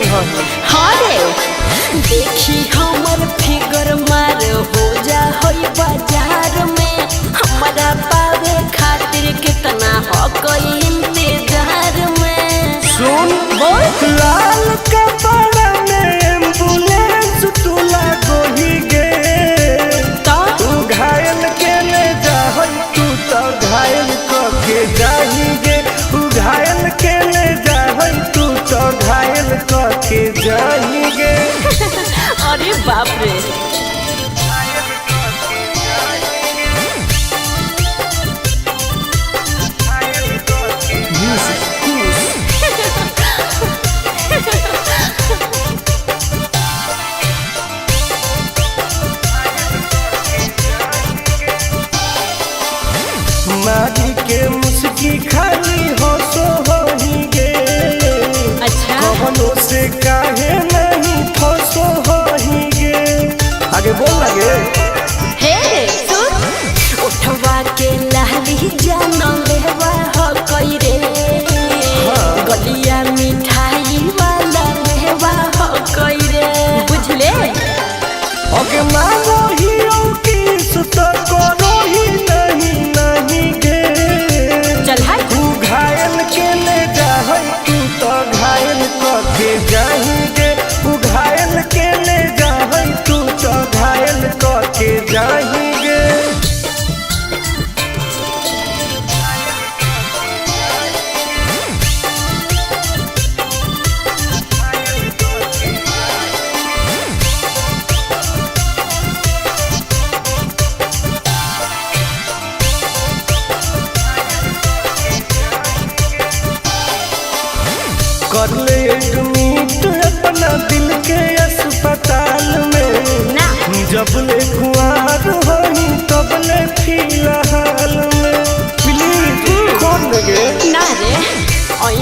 कैसन हो? हाँ रे देखी हमर फिगर मार हो जा होई बाजार में हमारा पावे खातिर कितना हो कोई इंतजार में। सुन बोल लाल कपड़ा में एम्बुलेंस तुला गोही गे तो तू घायल के ले जा तू तो घायल के जाही गे तू घायल के ले जा तू तो घायल के जाही गे। अरे बाप रे मारी के मुस्की खाली हो सो होही गे। अच्छा कवनो से काहे नहीं फसो होही गे। आगे बोल लगे हे सुन उठवा के लाली जानो लेवा हो कोई रे गलिया मिठाई वाला लेवा हो कोई रे बुझले। ओके मारो ही की सुत करो ही नहीं गे। चल हाय तू घायल के ले जा तू तो घायल के जाही गे तू घायल के ले जा तू तो घायल के जाही गे। कर ले एडमिट अपना दिल के अस्पताल में ना जब ले कुआर होई तब ले फिलहाल में प्लीज कर लगे ना रे ओई